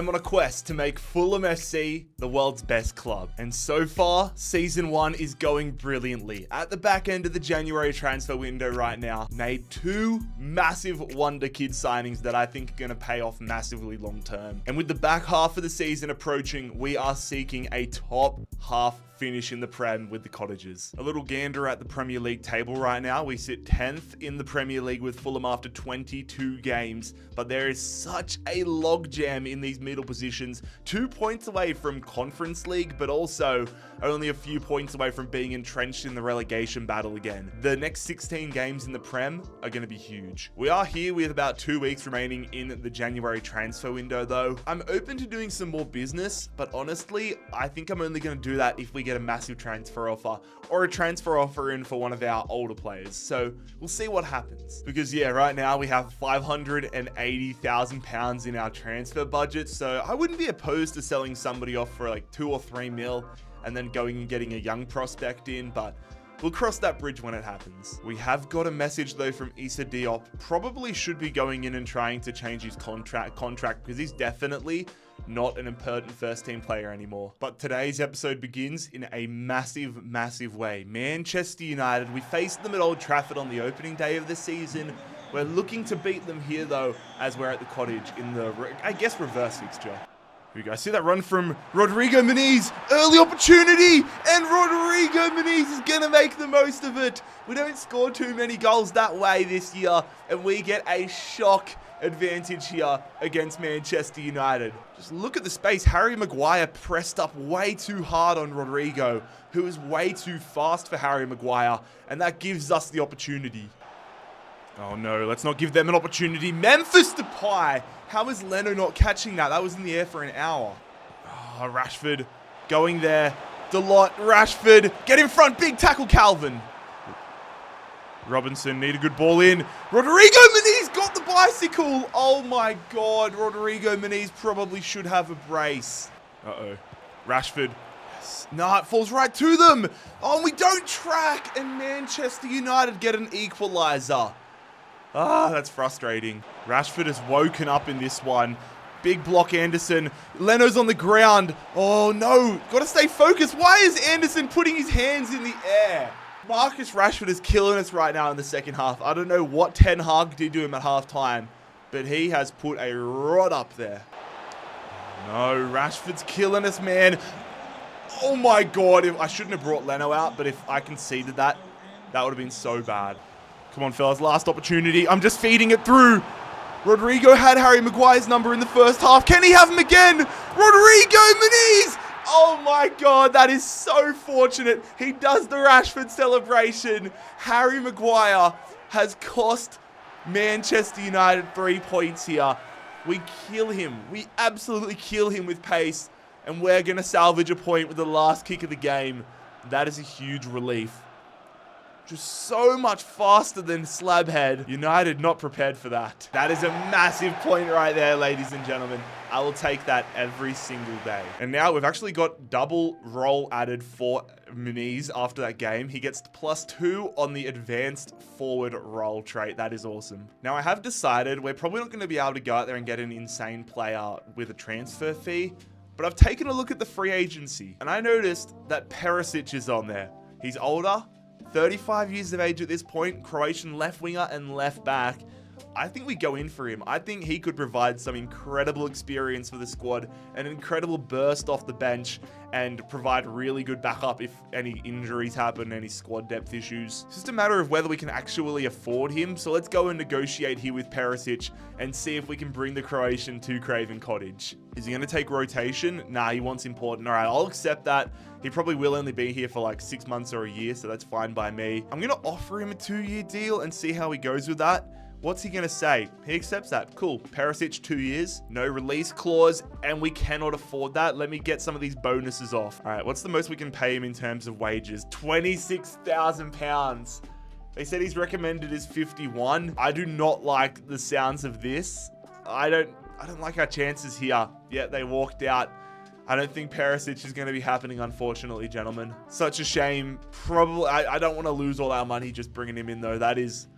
am on a quest to make Fulham FC the world's best club. And so far, Season 1 is going brilliantly. At the back end of the January transfer window right now, made 2 massive wonder kid signings that I think are going to pay off massively long term. And with the back half of the season approaching, we are seeking a top half finish in the Prem with the Cottagers. A little gander at the Premier League table right now. We sit 10th in the Premier League with Fulham after 22 games, but there is such a logjam in these middle positions. 2 points away from Conference League, but also only a few points away from being entrenched in the relegation battle again. The next 16 games in the Prem are going to be huge. We are here with about 2 weeks remaining in the January transfer window though. I'm open to doing some more business, but honestly, I think I'm only going to do that if we get a massive transfer offer or a transfer offer in for one of our older players. So we'll see what happens. Because yeah, right now we have £580,000 in our transfer budget. So I wouldn't be opposed to selling somebody off for like 2 or 3 mil and then going and getting a young prospect in, but we'll cross that bridge when it happens. We have got a message though from Issa Diop. Probably should be going in and trying to change his contract because he's definitely not an important first team player anymore. But today's episode begins in a massive, massive way. Manchester United, we faced them at Old Trafford on the opening day of the season. We're looking to beat them here though, as we're at the Cottage in the, I guess, reverse fixture. Here we go. See that run from Rodrigo Muniz. Early opportunity. And Rodrigo Muniz is going to make the most of it. We don't score too many goals that way this year. And we get a shock advantage here against Manchester United. Just look at the space. Harry Maguire pressed up way too hard on Rodrigo, who is way too fast for Harry Maguire. And that gives us the opportunity. Oh no, let's not give them an opportunity. Memphis Depay. How is Leno not catching that? That was in the air for an hour. Oh, Rashford going there. Dalot, Rashford. Get in front. Big tackle, Calvin. Robinson need a good ball in. Rodrigo Muniz got the bicycle. Oh my God. Rodrigo Muniz probably should have a brace. Uh-oh. Rashford. Yes. No, it falls right to them. Oh, and we don't track. And Manchester United get an equalizer. Ah, that's frustrating. Rashford has woken up in this one. Big block, Anderson. Leno's on the ground. Oh, no. Got to stay focused. Why is Anderson putting his hands in the air? Marcus Rashford is killing us right now in the second half. I don't know what Ten Hag did to him at halftime, but he has put a rod up there. No, Rashford's killing us, man. Oh, my God. I shouldn't have brought Leno out, but if I conceded that, that would have been so bad. Come on, fellas. Last opportunity. I'm just feeding it through. Rodrigo had Harry Maguire's number in the first half. Can he have him again? Rodrigo Muniz! Oh my God, that is so fortunate. He does the Rashford celebration. Harry Maguire has cost Manchester United 3 points here. We kill him. We absolutely kill him with pace. And we're going to salvage a point with the last kick of the game. That is a huge relief. Just so much faster than Slabhead. United not prepared for that. That is a massive point right there, ladies and gentlemen. I will take that every single day. And now we've actually got double roll added for Muniz after that game. He gets +2 on the advanced forward roll trait. That is awesome. Now I have decided we're probably not going to be able to go out there and get an insane player with a transfer fee, but I've taken a look at the free agency and I noticed that Perisic is on there. He's older. 35 years of age at this point, Croatian left winger and left back. I think we go in for him. I think he could provide some incredible experience for the squad, an incredible burst off the bench, and provide really good backup if any injuries happen, any squad depth issues. It's just a matter of whether we can actually afford him. So let's go and negotiate here with Perisic and see if we can bring the Croatian to Craven Cottage. Is he going to take rotation? Nah, he wants important. All right, I'll accept that. He probably will only be here for like 6 months or a year, so that's fine by me. I'm going to offer him a 2-year deal and see how he goes with that. What's he going to say? He accepts that. Cool. Perisic, 2 years. No release clause, and we cannot afford that. Let me get some of these bonuses off. All right, what's the most we can pay him in terms of wages? £26,000. They said he's recommended is 51. I do not like the sounds of this. I don't like our chances here. Yeah, they walked out. I don't think Perisic is going to be happening, unfortunately, gentlemen. Such a shame. Probably, I don't want to lose all our money just bringing him in, though. That's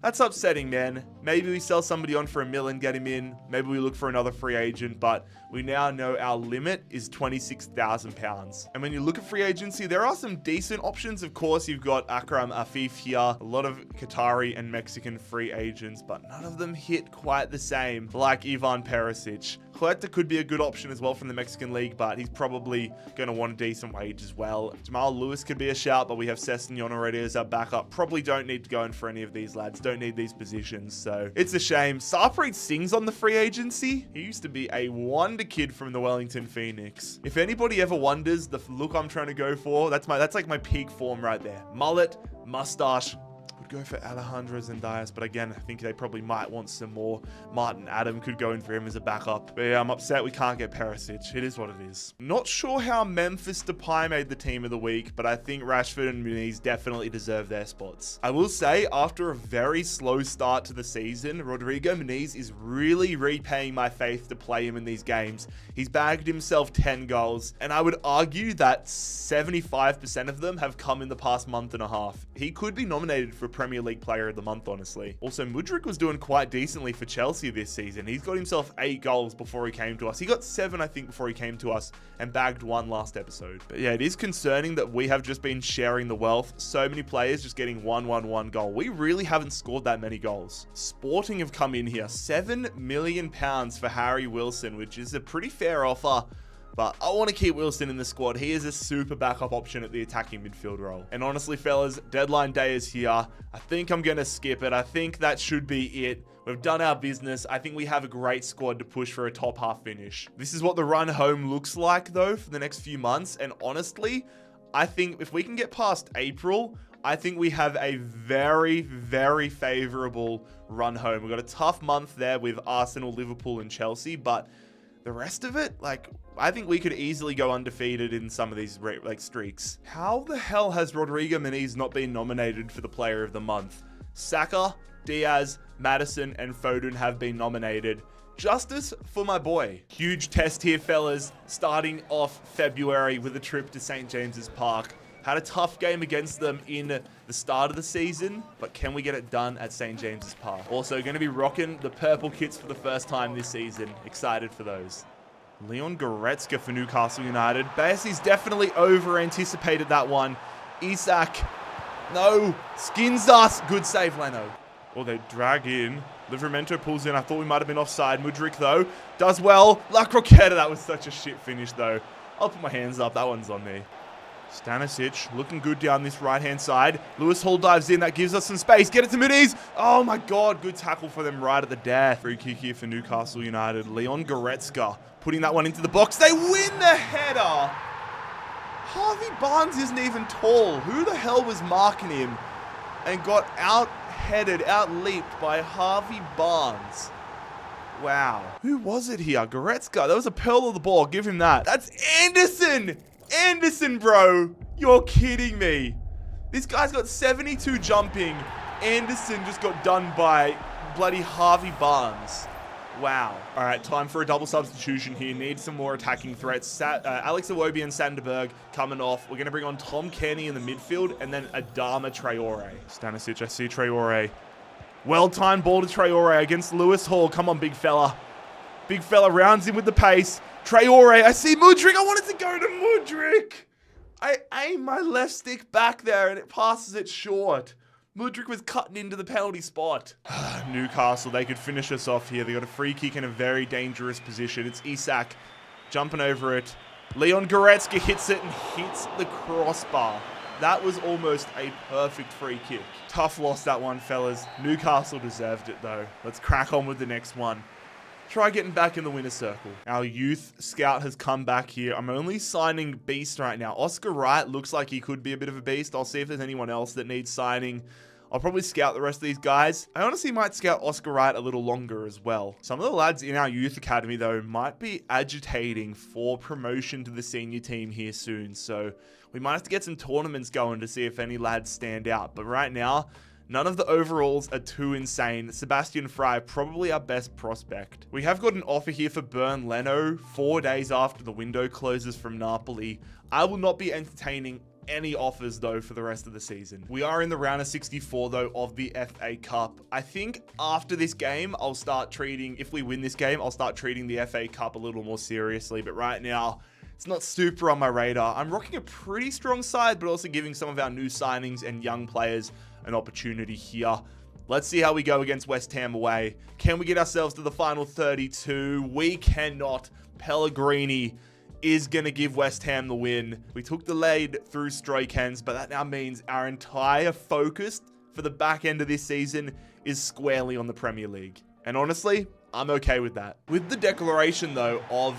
That's upsetting, man. Maybe we sell somebody on for $1 million, get him in. Maybe we look for another free agent, but we now know our limit is £26,000. And when you look at free agency, there are some decent options. Of course, you've got Akram Afif here, a lot of Qatari and Mexican free agents, but none of them hit quite the same, like Ivan Perisic. Huerta could be a good option as well from the Mexican League, but he's probably going to want a decent wage as well. Jamal Lewis could be a shout, but we have Sessegnon already as our backup. Probably don't need to go in for any of these lads. Don't need these positions, so it's a shame. Sarpreet Singh's on the free agency. He used to be a wonder kid from the Wellington Phoenix. If anybody ever wonders the look I'm trying to go for, that's like my peak form right there. Mullet, mustache. Would go for Alejandro Zendias, but again, I think they probably might want some more. Martin Adam could go in for him as a backup. But yeah, I'm upset we can't get Perisic. It is what it is. Not sure how Memphis Depay made the team of the week, but I think Rashford and Muniz definitely deserve their spots. I will say, after a very slow start to the season, Rodrigo Muniz is really repaying my faith to play him in these games. He's bagged himself 10 goals, and I would argue that 75% of them have come in the past month and a half. He could be nominated for Premier League Player of the Month, honestly. Also, Mudryk was doing quite decently for Chelsea this season. He's got himself 8 goals before he came to us. He got 7, I think, before he came to us and bagged 1 last episode. But yeah, it is concerning that we have just been sharing the wealth. So many players just getting 1-1-1 goal. We really haven't scored that many goals. Sporting have come in here. £7 million for Harry Wilson, which is a pretty fair offer. But I want to keep Wilson in the squad. He is a super backup option at the attacking midfield role. And honestly, fellas, deadline day is here. I think I'm going to skip it. I think that should be it. We've done our business. I think we have a great squad to push for a top half finish. This is what the run home looks like, though, for the next few months. And honestly, I think if we can get past April, I think we have a very, very favorable run home. We've got a tough month there with Arsenal, Liverpool, and Chelsea, but the rest of it, I think we could easily go undefeated in some of these streaks. How the hell has Rodrigo Muniz not been nominated for the Player of the Month? Saka, Diaz, Maddison, and Foden have been nominated. Justice for my boy. Huge test here, fellas. Starting off February with a trip to St. James's Park. Had a tough game against them in the start of the season, but can we get it done at St. James's Park? Also, going to be rocking the purple kits for the first time this season. Excited for those. Leon Goretzka for Newcastle United. Bassey's definitely over-anticipated that one. Isak. No. Skins us. Good save, Leno. Oh, they drag in. Livramento pulls in. I thought we might have been offside. Mudryk, though, does well. La Croqueta. That was such a shit finish, though. I'll put my hands up. That one's on me. Stanisic looking good down this right-hand side. Lewis Hall dives in. That gives us some space. Get it to Muniz. Oh, my God. Good tackle for them right at the death. Free kick here for Newcastle United. Leon Goretzka putting that one into the box. They win the header. Harvey Barnes isn't even tall. Who the hell was marking him and got out-headed, out-leaped by Harvey Barnes? Wow. Who was it here? Goretzka. That was a pearl of the ball. Give him that. That's Anderson. Anderson, bro. You're kidding me. This guy's got 72 jumping. Anderson just got done by bloody Harvey Barnes. Wow. All right, time for a double substitution here. Need some more attacking threats. Alex Iwobi and Sanderberg coming off. We're going to bring on Tom Kenny in the midfield and then Adama Traore. Stanisic, I see Traore. Well-timed ball to Traore against Lewis Hall. Come on, big fella. Big fella rounds in with the pace. Traore, I see Mudryk. I wanted to go to Mudryk. I aim my left stick back there and it passes it short. Mudryk was cutting into the penalty spot. Newcastle, they could finish us off here. They got a free kick in a very dangerous position. It's Isak jumping over it. Leon Goretzka hits it and hits the crossbar. That was almost a perfect free kick. Tough loss, that one, fellas. Newcastle deserved it, though. Let's crack on with the next one. Try getting back in the winner's circle. Our youth scout has come back here. I'm only signing beast right now. Oscar Wright looks like he could be a bit of a beast. I'll see if there's anyone else that needs signing. I'll probably scout the rest of these guys. I honestly might scout Oscar Wright a little longer as well. Some of the lads in our youth academy, though, might be agitating for promotion to the senior team here soon. So we might have to get some tournaments going to see if any lads stand out. But right now, none of the overalls are too insane. Sebastian Fry, probably our best prospect. We have got an offer here for Bern Leno 4 days after the window closes from Napoli. I will not be entertaining any offers, though, for the rest of the season. We are in the round of 64, though, of the FA Cup. I think after this game, I'll start treating, if we win this game, I'll start treating the FA Cup a little more seriously. But right now, it's not super on my radar. I'm rocking a pretty strong side, but also giving some of our new signings and young players an opportunity here. Let's see how we go against West Ham away. Can we get ourselves to the final 32? We cannot. Pellegrini is going to give West Ham the win. We took the lead through strike hands, but that now means our entire focus for the back end of this season is squarely on the Premier League. And honestly, I'm okay with that. With the declaration, though, of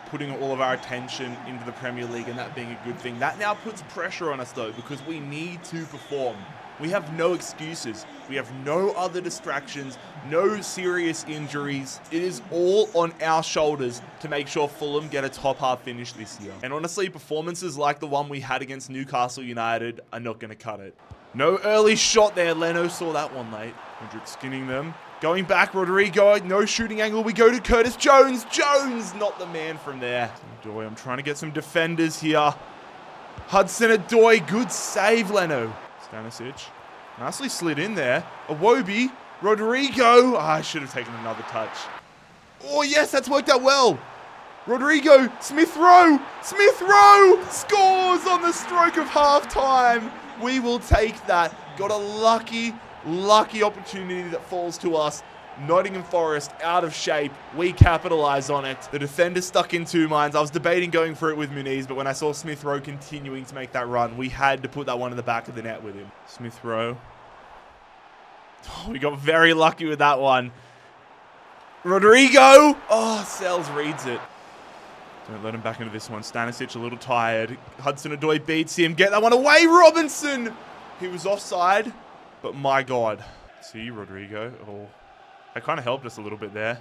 putting all of our attention into the Premier League and that being a good thing, that now puts pressure on us, though, because we need to perform. We have no excuses. We have no other distractions, no serious injuries. It is all on our shoulders to make sure Fulham get a top half finish this year. And honestly, performances like the one we had against Newcastle United are not going to cut it. No early shot there. Leno saw that one late. Hendrick skinning them. Going back, Rodrigo, no shooting angle. We go to Curtis Jones. Jones, not the man from there. Odoi, I'm trying to get some defenders here. Hudson-Odoi, good save, Leno. Stanisic, nicely slid in there. Iwobi, Rodrigo. I should have taken another touch. Oh, yes, that's worked out well. Rodrigo, Smith Rowe. Smith Rowe scores on the stroke of halftime. We will take that. Got a lucky opportunity that falls to us. Nottingham Forest out of shape. We capitalize on it. The defender stuck in two minds. I was debating going for it with Muniz, but when I saw Smith Rowe continuing to make that run, we had to put that one in the back of the net with him. Smith Rowe. Oh, we got very lucky with that one. Rodrigo. Oh, Sells reads it. Don't let him back into this one. Stanisic a little tired. Hudson-Odoi beats him. Get that one away, Robinson. He was offside, but my God. See, Rodrigo. Oh. That kind of helped us a little bit there.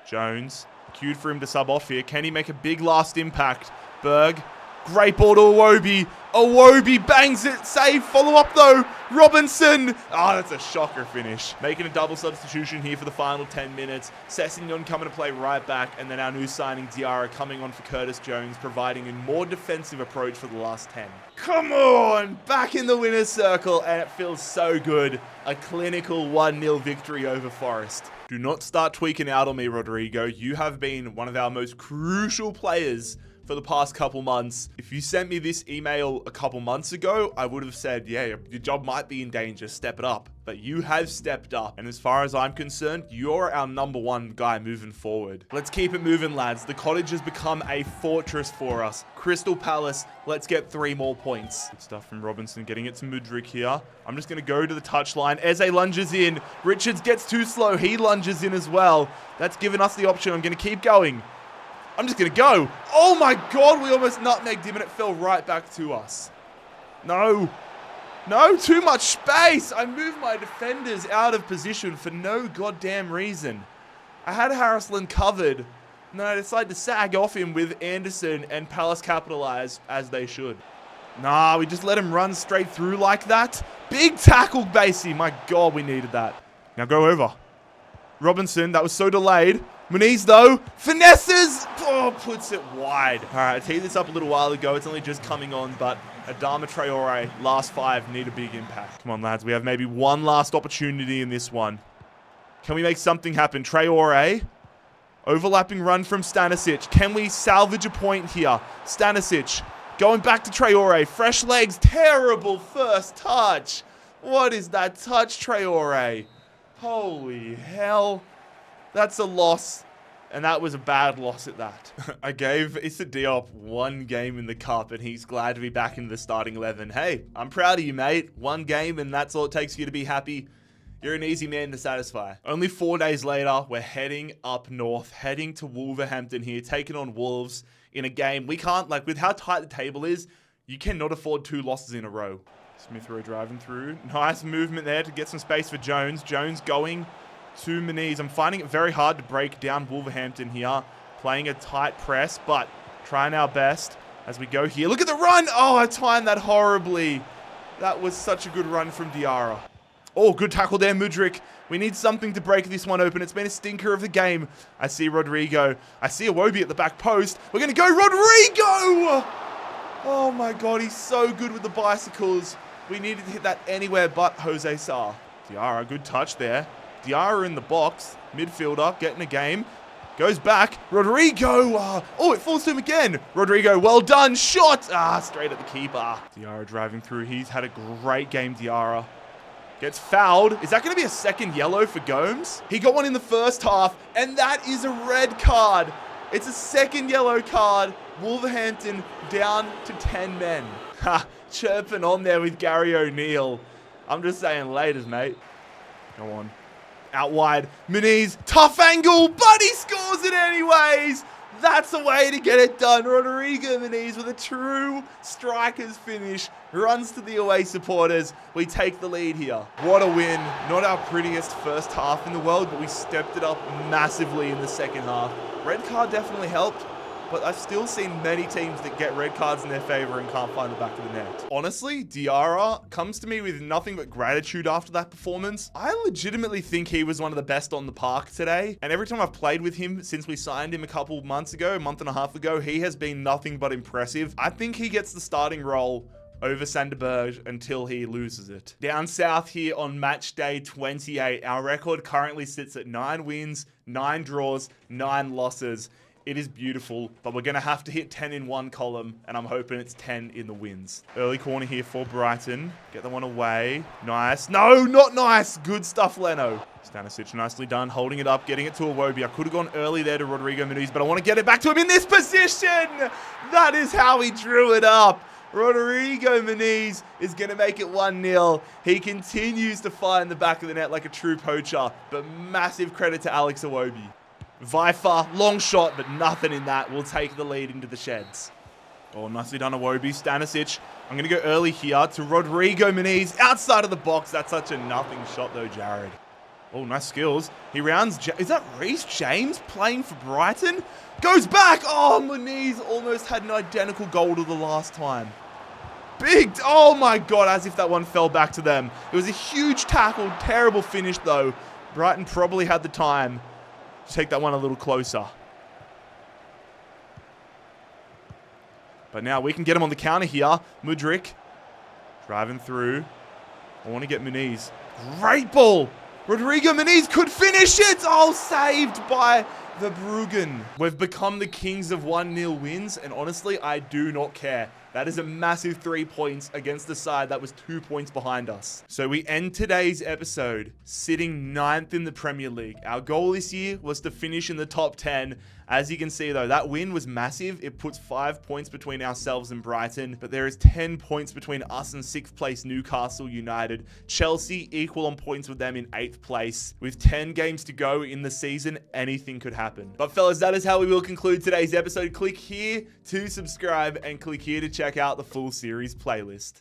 Jones, queued for him to sub off here. Can he make a big last impact? Berg, great ball to Iwobi. Iwobi bangs it, save, follow up though. Robinson, that's a shocker finish. Making a double substitution here for the final 10 minutes. Sessegnon coming to play right back, and then our new signing Diarra coming on for Curtis Jones, providing a more defensive approach for the last 10. Come on, back in the winner's circle, and it feels so good. A clinical 1-0 victory over Forest. Do not start tweaking out on me, Rodrigo. You have been one of our most crucial players for the past couple months. If you sent me this email a couple months ago, I would have said, yeah, your job might be in danger, step it up. But you have stepped up. And as far as I'm concerned, you're our #1 guy moving forward. Let's keep it moving, lads. The Cottage has become a fortress for us. Crystal Palace, let's get 3 more points. Good stuff from Robinson, getting it to Mudryk here. I'm just going to go to the touchline. Eze lunges in. Richards gets too slow. He lunges in as well. That's given us the option. I'm going to keep going. I'm just going to go. Oh my God, we almost nutmegged him and it fell right back to us. No, too much space. I moved my defenders out of position for no goddamn reason. I had Harrisland covered, and then I decided to sag off him with Anderson, and Palace capitalized as they should. Nah, we just let him run straight through like that. Big tackle, Basie. My God, we needed that. Now go over. Robinson, that was so delayed. Muniz, though, finesses! Oh, puts it wide. All right, I teed this up a little while ago. It's only just coming on, but Adama Traore, last 5, need a big impact. Come on, lads. We have maybe one last opportunity in this one. Can we make something happen? Traore, overlapping run from Stanisic. Can we salvage a point here? Stanisic, going back to Traore. Fresh legs, terrible first touch. What is that touch, Traore? Holy hell. That's a loss, and that was a bad loss at that. I gave Issa Diop 1 game in the cup, and he's glad to be back in the starting 11. Hey, I'm proud of you, mate. 1 game, and that's all it takes for you to be happy. You're an easy man to satisfy. Only 4 days later, we're heading up north, heading to Wolverhampton here, taking on Wolves in a game. We can't, with how tight the table is, you cannot afford 2 losses in a row. Smith Rowe driving through. Nice movement there to get some space for Jones. Jones going to Muniz. I'm finding it very hard to break down Wolverhampton here. Playing a tight press, but trying our best as we go here. Look at the run! Oh, I timed that horribly. That was such a good run from Diarra. Oh, good tackle there, Mudryk. We need something to break this one open. It's been a stinker of the game. I see Rodrigo. I see Iwobi at the back post. We're going to go Rodrigo! Oh my God, he's so good with the bicycles. We needed to hit that anywhere but Jose Sa. Diarra, good touch there. Diarra in the box. Midfielder, getting a game. Goes back. Rodrigo. Oh, it falls to him again. Rodrigo, well done. Shot. Straight at the keeper. Diarra driving through. He's had a great game, Diarra. Gets fouled. Is that going to be a second yellow for Gomes? He got one in the first half, and that is a red card. It's a second yellow card. Wolverhampton down to 10 men. Ha, chirping on there with Gary O'Neill. I'm just saying laters, mate. Go on. Out wide. Muniz, tough angle, but he scores it anyways. That's the way to get it done. Rodrigo Muniz with a true striker's finish. Runs to the away supporters. We take the lead here. What a win. Not our prettiest first half in the world, but we stepped it up massively in the second half. Red card definitely helped, but I've still seen many teams that get red cards in their favor and can't find the back of the net. Honestly, Diarra comes to me with nothing but gratitude after that performance. I legitimately think he was one of the best on the park today. And every time I've played with him since we signed him a month and a half ago, he has been nothing but impressive. I think he gets the starting role over Sanderberg until he loses it. Down south here on match day 28, our record currently sits at 9 wins, 9 draws, 9 losses. It is beautiful, but we're going to have to hit 10 in one column, and I'm hoping it's 10 in the wins. Early corner here for Brighton. Get the one away. Nice. No, not nice. Good stuff, Leno. Stanisic, nicely done. Holding it up, getting it to Iwobi. I could have gone early there to Rodrigo Muniz, but I want to get it back to him in this position. That is how he drew it up. Rodrigo Muniz is going to make it 1-0. He continues to find the back of the net like a true poacher, but massive credit to Alex Iwobi. Vifer, long shot, but nothing in that. We'll take the lead into the sheds. Oh, nicely done, Iwobi. Stanisic. I'm going to go early here to Rodrigo Muniz. Outside of the box. That's such a nothing shot, though, Jarrad. Oh, nice skills. He rounds... Is that Reece James playing for Brighton? Goes back. Oh, Muniz almost had an identical goal to the last time. Big... Oh, my God. As if that one fell back to them. It was a huge tackle. Terrible finish, though. Brighton probably had the time. Take that one a little closer. But now we can get him on the counter here. Mudryk driving through. I want to get Muniz. Great ball. Rodrigo Muniz could finish it. Oh, saved by the Bruggen. We've become the kings of 1-0 wins, and honestly, I do not care. That is a massive 3 points against the side that was 2 points behind us. So we end today's episode sitting 9th in the Premier League. Our goal this year was to finish in the top 10. As you can see though, that win was massive. It puts 5 points between ourselves and Brighton, but there is 10 points between us and 6th place Newcastle United. Chelsea equal on points with them in 8th place. With 10 games to go in the season, anything could happen. But fellas, that is how we will conclude today's episode. Click here to subscribe and click here to check out the full series playlist.